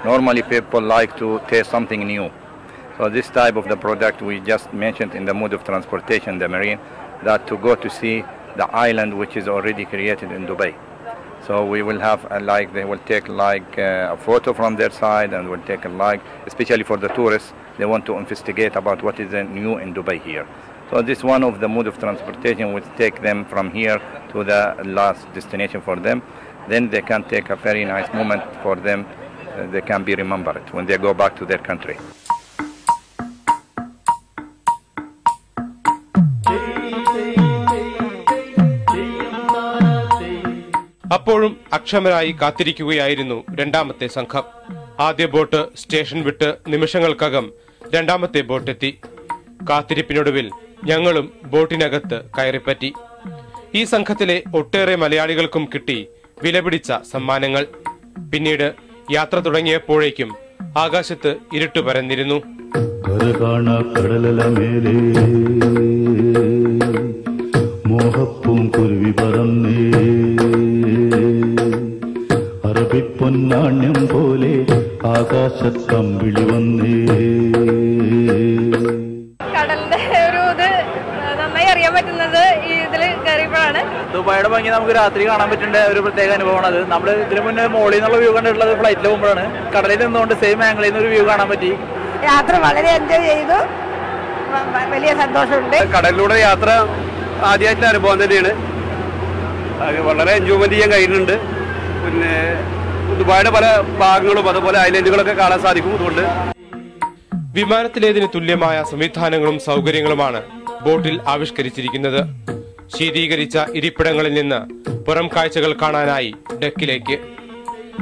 normally people like to taste something new. So this type of the product we just mentioned in the mode of transportation, the marine, that to go to see the island which is already created in Dubai. So we will have they will take a photo from their side and will take especially for the tourists, they want to investigate about what is new in Dubai here. So this one of the mode of transportation will take them from here to the last destination for them. Then they can take a very nice moment for them. They can be remembered when they go back to their country. അപ്പോഴും അക്ഷമരായി കാത്തിരിക്കുകയായിരുന്നു രണ്ടാമത്തെ സംഘം. ആദ്യ boat station വിട്ട് നിമിഷങ്ങൾക്കകം രണ്ടാമത്തെ ബോട്ടെത്തി. കാത്തിരിപ്പിനൊടുവിൽ ഞങ്ങളും ബോട്ടിനകത്ത് കയറിപ്പറ്റി. ഈ സംഘത്തിലെ ഒട്ടേറെ മലയാളികൾക്കും കിട്ടി വിലപിടിച്ച സമ്മാനങ്ങൾ. പിന്നീട് യാത്ര തുടങ്ങിയപ്പോഴേക്കും ആകാശത്ത് ഇരുട്ട് പരന്നിരുന്നു. മോഹപ്പൂങ്കുരുവി പറന്നേ അറബിപ്പൊന്നാണ്യം പോലെ ആകാശത്തമ്പിളി വന്നേ. കടലിന്റെ ഒരു ഇത് നന്നായി അറിയാൻ പറ്റുന്നത് ഈ ഇതില് കയറിയപ്പോഴാണ്. ദുബായിയുടെ ഭംഗി നമുക്ക് രാത്രി കാണാൻ പറ്റുന്ന ഒരു പ്രത്യേക അനുഭവമാണ് അത്. നമ്മൾ ഇതിനു മുന്നേ മോളിൽ നിന്നുള്ള വ്യൂ കണ്ടിട്ടുള്ളത് ഫ്ലൈറ്റിൽ പോകുമ്പോഴാണ്. കടലിൽ നിന്നുകൊണ്ട് സെയിം ആംഗിളിൽ നിന്ന് ഒരു വ്യൂ കാണാൻ പറ്റി. യാത്ര വളരെ എൻജോയ് ചെയ്തു. വലിയ സന്തോഷമുണ്ട്. കടലിലൂടെ യാത്ര ആദ്യമായിട്ടുള്ള അനുഭവം തന്നെയാണ്. വളരെ എൻജോയ്മെന്റ് ചെയ്യാൻ കഴിയുന്നുണ്ട്. പിന്നെ ദുബായിയുടെ പല ഭാഗങ്ങളും അതുപോലെ ഐലൻഡുകളൊക്കെ കാണാൻ സാധിക്കും. അതുകൊണ്ട് വിമാനത്തിലേതിന് തുല്യമായ സംവിധാനങ്ങളും സൗകര്യങ്ങളുമാണ് ബോട്ടിൽ ആവിഷ്കരിച്ചിരിക്കുന്നത്. ശീതീകരിച്ച ഇരിപ്പിടങ്ങളിൽ നിന്ന് പുറം കാഴ്ചകൾ കാണാനായി ഡെക്കിലേക്ക്.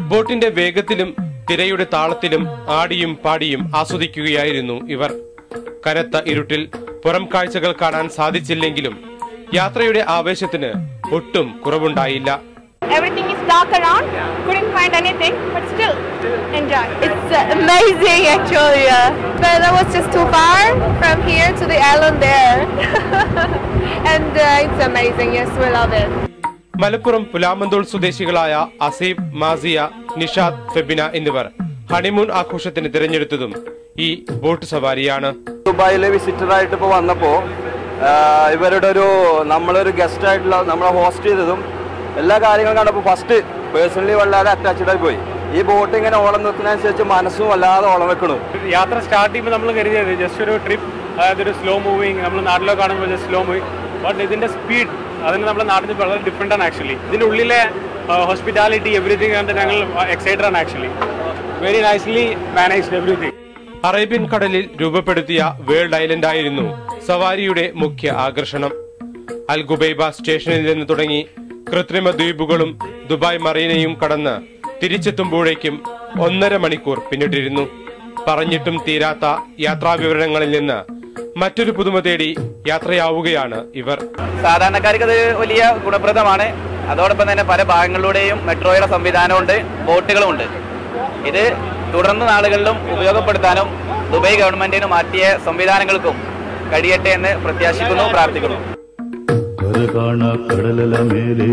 ബോട്ടിന്റെ വേഗത്തിലും തിരയുടെ താളത്തിലും ആടിയും പാടിയും ആസ്വദിക്കുകയായിരുന്നു ഇവർ. കനത്ത ഇരുട്ടിൽ പുറം കാഴ്ചകൾ കാണാൻ സാധിച്ചില്ലെങ്കിലും യാത്രയുടെ ആവേശത്തിന് ഒട്ടും കുറവുണ്ടായില്ല. Everything is dark around. Couldn't find anything, but still enjoy. It's amazing actually. But that was just too far from here to the island there. And it's amazing. Yes, we love it. Malappuram Pulamanthole സ്വദേശികളായ അസീബ്, മാസിയ, നിഷാദ്, ഫെബിന എന്നിവർ honeymoon ആഘോഷത്തിന് തിരഞ്ഞെടുത്തതും ഈ boat സവാരിയാണ്. ദുബായിലെ visitor ആയിട്ട് ഇപ്പോൾ വന്നപ്പോ ഇവരുടെ നമ്മളൊരു ഗസ്റ്റ് ആയിട്ടുള്ള നമ്മളെ ഹോസ്റ്റ് ചെയ്തതും എല്ലാ കാര്യങ്ങളും കണ്ടപ്പോൾ ഫസ്റ്റ് പേഴ്സണലി വല്ലാതെ അറ്റാച്ച്ഡ് ആയി പോയി. ഈ ബോട്ട് ഇങ്ങനെ ഓളം നിർത്തുന്നതനുസരിച്ച് മനസ്സും വല്ലാതെ ഓളം വെക്കണു. യാത്ര സ്റ്റാർട്ട് ചെയ്യുമ്പോൾ നമ്മൾ കരുതിയത് ജസ്റ്റ് ഒരു ട്രിപ്പ്, അതായത് ഒരു സ്ലോ മൂവിങ്, നമ്മൾ നാട്ടിലൊക്കെ കാണുമ്പോൾ ജസ്റ്റ് സ്ലോ മൂവിങ്. ബട്ട് ഇതിന്റെ സ്പീഡ് അതിന് നമ്മുടെ നാട്ടിൽ വളരെ ഡിഫറെന്റ് ആണ് ആക്ച്വലി. ഇതിന്റെ ഉള്ളിലെ ഹോസ്പിറ്റാലിറ്റി എവറിഥിങ് കണ്ട് ഞങ്ങൾ എക്സൈറ്റഡ് ആണ് actually. Very nicely managed everything. Arabian കടലിൽ രൂപപ്പെടുത്തിയ വേൾഡ് ഐലൻഡ് ആയിരുന്നു സവാരിയുടെ മുഖ്യ ആകർഷണം. അൽ ഗുബൈബ സ്റ്റേഷനിൽ നിന്ന് തുടങ്ങി കൃത്രിമ ദ്വീപുകളും ദുബായ് മറീനയും കടന്ന് തിരിച്ചെത്തുമ്പോഴേക്കും 1.5 മണിക്കൂർ പിന്നിട്ടിരുന്നു. പറഞ്ഞിട്ടും തീരാത്ത യാത്രാ വിവരണങ്ങളിൽ നിന്ന് മറ്റൊരു പുതുമ തേടി യാത്രയാവുകയാണ് ഇവർ. സാധാരണക്കാർക്ക് അത് വലിയ ഗുണപ്രദമാണ്. അതോടൊപ്പം തന്നെ പല ഭാഗങ്ങളിലൂടെയും മെട്രോയുടെ സംവിധാനമുണ്ട്, ബോട്ടുകളുമുണ്ട്. ഇത് തുടർന്ന് നാളുകളിലും ഉപയോഗപ്പെടുത്താനും ദുബായ് ഗവൺമെന്റിന് മാറ്റിയ സംവിധാനങ്ങൾക്കും കഴിയട്ടെ എന്ന് പ്രത്യാശിക്കുന്നു, പ്രാർത്ഥിക്കുന്നു. കടലല മേലേ